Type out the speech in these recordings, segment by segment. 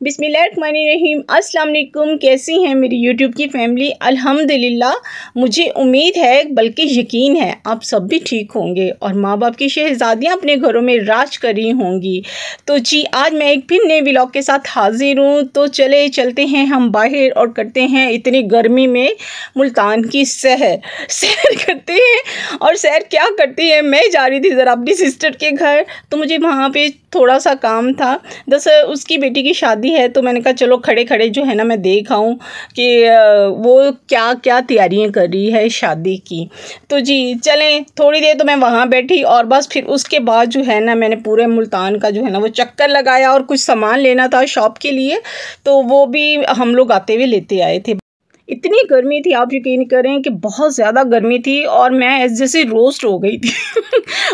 बिस्मिल्लाहिर्रहमानिर्रहीम। अस्सलाम वालेकुम। कैसी हैं मेरी यूट्यूब की फैमिली? अल्हम्दुलिल्लाह, मुझे उम्मीद है बल्कि यकीन है आप सब भी ठीक होंगे और माँ बाप की शहज़ादियाँ अपने घरों में राज कर रही होंगी। तो जी, आज मैं एक फिर नए व्लॉग के साथ हाजिर हूँ। तो चलते हैं हम बाहर और करते हैं इतनी गर्मी में मुल्तान की सैर करते हैं। और सैर क्या करती है, मैं जा रही थी ज़रा अपनी सिस्टर के घर, तो मुझे वहाँ पे थोड़ा सा काम था। दरअसल उसकी बेटी की शादी है, तो मैंने कहा चलो खड़े खड़े जो है ना मैं देख आऊँ कि वो क्या क्या तैयारियां कर रही है शादी की। तो जी चलें, थोड़ी देर तो मैं वहाँ बैठी और बस फिर उसके बाद जो है ना मैंने पूरे मुल्तान का जो है ना वो चक्कर लगाया और कुछ सामान लेना था शॉप के लिए, तो वो भी हम लोग आते हुए लेते आए थे। इतनी गर्मी थी, आप यकीन करें कि बहुत ज़्यादा गर्मी थी और मैं जैसे रोस्ट हो गई थी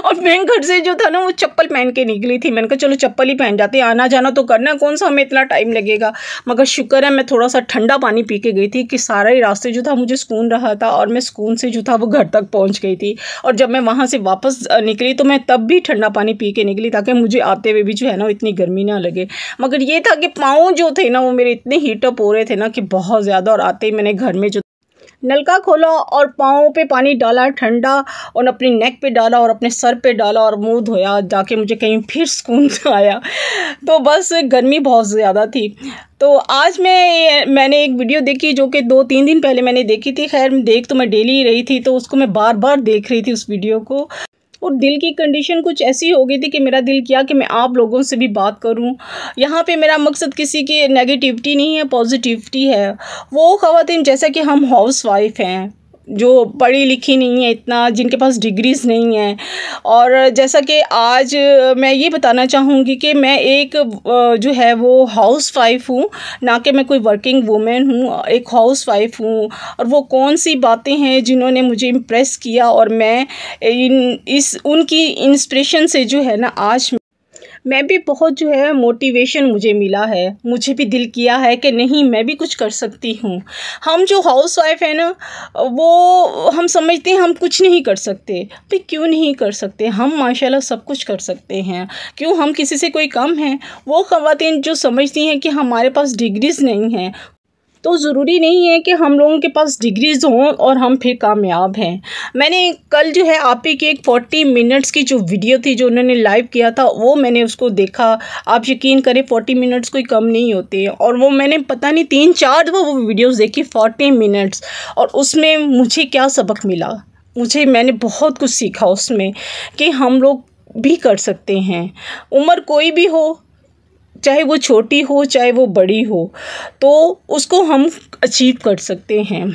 और मैं घर से जो था ना वो चप्पल पहन के निकली थी। मैंने कहा चलो चप्पल ही पहन जाते, आना जाना तो करना, कौन सा हमें इतना टाइम लगेगा। मगर शुक्र है मैं थोड़ा सा ठंडा पानी पी के गई थी कि सारा ही रास्ते जो था मुझे सुकून रहा था और मैं सुकून से जो था वो घर तक पहुँच गई थी। और जब मैं वहाँ से वापस निकली तो मैं तब भी ठंडा पानी पी के निकली ताकि मुझे आते हुए भी जो है ना इतनी गर्मी ना लगे। मगर ये था कि पाँव जो थे ना वो मेरे इतने हीटअप हो रहे थे ना कि बहुत ज़्यादा। और आते ही मैंने घर में जो नलका खोला और पाँव पे पानी डाला ठंडा और अपनी नेक पे डाला और अपने सर पे डाला और मुंह धोया, जाके मुझे कहीं फिर सुकून आया। तो बस गर्मी बहुत ज़्यादा थी। तो आज मैंने एक वीडियो देखी जो कि 2-3 दिन पहले मैंने देखी थी। खैर देख तो मैं डेली ही रही थी, तो उसको मैं बार बार देख रही थी उस वीडियो को। और दिल की कंडीशन कुछ ऐसी हो गई थी कि मेरा दिल किया कि मैं आप लोगों से भी बात करूं। यहाँ पे मेरा मकसद किसी की नेगेटिविटी नहीं है, पॉजिटिविटी है। वो ख़वातीन जैसा कि हम हाउस वाइफ हैं, जो पढ़ी लिखी नहीं है इतना, जिनके पास डिग्रीज़ नहीं है। और जैसा कि आज मैं ये बताना चाहूँगी कि मैं एक जो है वो हाउस वाइफ हूँ, ना कि मैं कोई वर्किंग वूमेन हूँ, एक हाउस वाइफ हूँ। और वो कौन सी बातें हैं जिन्होंने मुझे इम्प्रेस किया और मैं उनकी इंस्पिरेशन से जो है ना आज मैं भी बहुत जो है मोटिवेशन मुझे मिला है। मुझे भी दिल किया है कि नहीं, मैं भी कुछ कर सकती हूँ। हम जो हाउस वाइफ है ना, वो हम समझते हैं हम कुछ नहीं कर सकते। भाई क्यों नहीं कर सकते, हम माशाल्लाह सब कुछ कर सकते हैं। क्यों हम किसी से कोई कम हैं? वो ख़वातीन जो समझती हैं कि हमारे पास डिग्रीज़ नहीं हैं, तो ज़रूरी नहीं है कि हम लोगों के पास डिग्रीज़ हों और हम फिर कामयाब हैं। मैंने कल जो है आप ही की एक 40 मिनट्स की जो वीडियो थी जो उन्होंने लाइव किया था, वो मैंने उसको देखा। आप यकीन करें 40 मिनट्स कोई कम नहीं होते। और वो मैंने पता नहीं 3-4 दफ़ा वो वीडियोज़ देखी 40 मिनट्स। और उसमें मुझे क्या सबक मिला, मैंने बहुत कुछ सीखा उसमें कि हम लोग भी कर सकते हैं। उम्र कोई भी हो, चाहे वो छोटी हो चाहे वो बड़ी हो, तो उसको हम अचीव कर सकते हैं।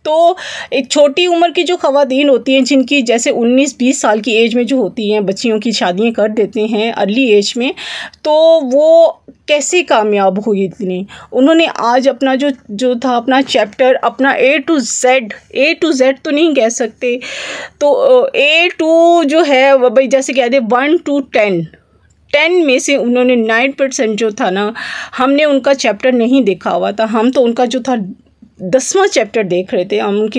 तो एक छोटी उम्र की जो ख़वातीन होती हैं, जिनकी जैसे 19-20 साल की एज में जो होती हैं, बच्चियों की शादियां कर देते हैं अर्ली एज में, तो वो कैसे कामयाब हुई इतनी। उन्होंने आज अपना जो था अपना चैप्टर, अपना A to Z तो नहीं कह सकते, तो A to जो है भाई जैसे कह दे 1 to 10 में से उन्होंने 9% जो था ना, हमने उनका चैप्टर नहीं देखा हुआ था। हम तो उनका जो था 10वां चैप्टर देख रहे थे। हम उनकी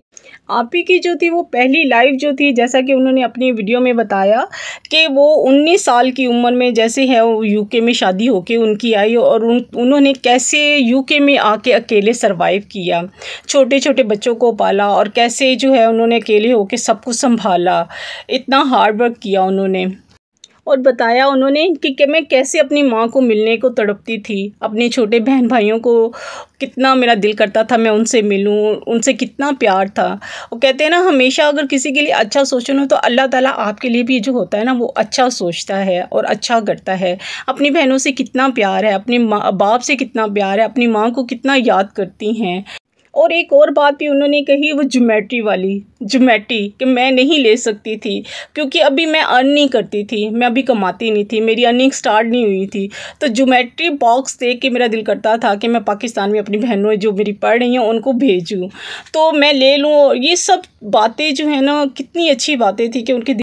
आप ही की जो थी वो पहली लाइव जो थी, जैसा कि उन्होंने अपनी वीडियो में बताया कि वो 19 साल की उम्र में जैसे है वो यूके में शादी होके उनकी आई और उन्होंने कैसे यूके में आके अकेले सरवाइव किया, छोटे छोटे बच्चों को पाला और कैसे जो है उन्होंने अकेले होके सब कुछ संभाला। इतना हार्ड वर्क किया उन्होंने। और बताया उन्होंने कि मैं कैसे अपनी माँ को मिलने को तड़पती थी, अपने छोटे बहन भाइयों को कितना मेरा दिल करता था मैं उनसे मिलूं, उनसे कितना प्यार था। वो कहते हैं ना, हमेशा अगर किसी के लिए अच्छा सोचो ना, तो अल्लाह ताला आपके लिए भी जो होता है ना वो अच्छा सोचता है और अच्छा करता है। अपनी बहनों से कितना प्यार है, अपने माँ बाप से कितना प्यार है, अपनी माँ को कितना याद करती हैं। और एक और बात भी उन्होंने कही, वो ज्योमेट्री कि मैं नहीं ले सकती थी क्योंकि अभी मैं अर्न नहीं करती थी, मैं अभी कमाती नहीं थी, मेरी अर्निंग स्टार्ट नहीं हुई थी। तो ज्योमेट्री बॉक्स देख के मेरा दिल करता था कि मैं पाकिस्तान में अपनी बहनों जो मेरी पढ़ रही हैं उनको भेजूँ, तो मैं ले लूँ। ये सब बातें जो है ना कितनी अच्छी बातें थी कि उनके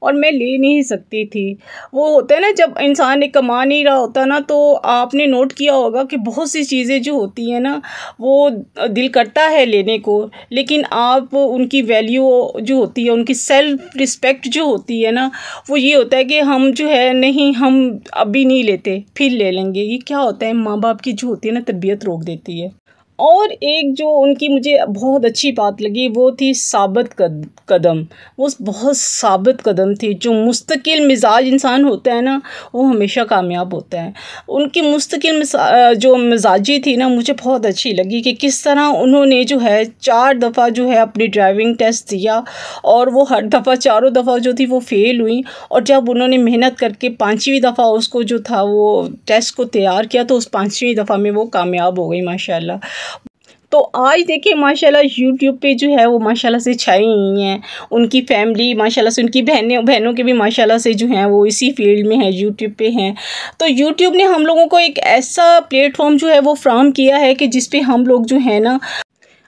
और मैं ले नहीं सकती थी। वो होता है ना, जब इंसान एक कमा नहीं रहा होता ना, तो आपने नोट किया होगा कि बहुत सी चीज़ें जो होती हैं ना, वो दिल करता है लेने को, लेकिन आप उनकी वैल्यू जो होती है, उनकी सेल्फ रिस्पेक्ट जो होती है ना, वो ये होता है कि हम जो है नहीं, हम अभी नहीं लेते, फिर ले लेंगे। ये क्या होता है, माँ बाप की जो होती है ना तरबियत रोक देती है। और एक जो उनकी मुझे बहुत अच्छी बात लगी वो थी साबित कदम। वो बहुत साबित कदम थी। जो मुस्तकिल मिजाज इंसान होता है ना, वो हमेशा कामयाब होता है। उनकी मुस्तकिल जो मिजाजी थी ना, मुझे बहुत अच्छी लगी कि किस तरह उन्होंने जो है 4 दफ़ा जो है अपनी ड्राइविंग टेस्ट दिया, और वो हर दफ़ा चारों दफ़ा जो थी वो फ़ेल हुई। और जब उन्होंने मेहनत करके 5वीं दफ़ा उसको जो था वो टेस्ट को तैयार किया, तो उस 5वीं दफ़ा में वो कामयाब हो गई माशाल्लाह। तो आज देखिए माशाल्लाह यूट्यूब पे जो है वो माशाल्लाह से छाई हुई हैं। उनकी फैमिली माशाल्लाह से, उनकी बहनों के भी माशाल्लाह से जो हैं वो इसी फील्ड में है, यूट्यूब पे हैं। तो यूट्यूब ने हम लोगों को एक ऐसा प्लेटफॉर्म जो है वो फ्राहम किया है कि जिस पे हम लोग जो है ना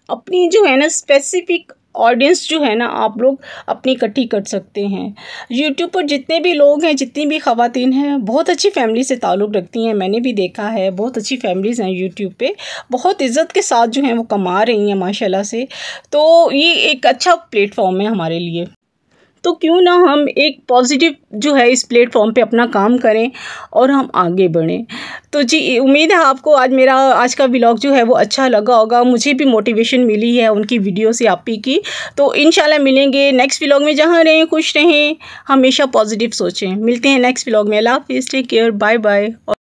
अपनी जो है ना स्पेसिफिक ऑडियंस जो है ना, आप लोग अपनी इकट्ठी कर सकते हैं। यूट्यूब पर जितने भी लोग हैं, जितनी भी ख़वातीन हैं, बहुत अच्छी फैमिली से ताल्लुक़ रखती हैं। मैंने भी देखा है, बहुत अच्छी फैमिलीज़ हैं यूट्यूब पे, बहुत इज़्ज़त के साथ जो हैं वो कमा रही हैं माशाल्लाह से। तो ये एक अच्छा प्लेटफॉर्म है हमारे लिए। तो क्यों ना हम एक पॉजिटिव जो है इस प्लेटफॉर्म पे अपना काम करें और हम आगे बढ़ें। तो जी, उम्मीद है आपको आज का व्लॉग जो है वो अच्छा लगा होगा। मुझे भी मोटिवेशन मिली है उनकी वीडियो से, आप ही की। तो इंशाल्लाह मिलेंगे नेक्स्ट व्लॉग में। जहाँ रहें खुश रहें, हमेशा पॉजिटिव सोचें। मिलते हैं नेक्स्ट व्लॉग में। अल्लाह हाफ़िज़, टेक केयर, बाय बाय।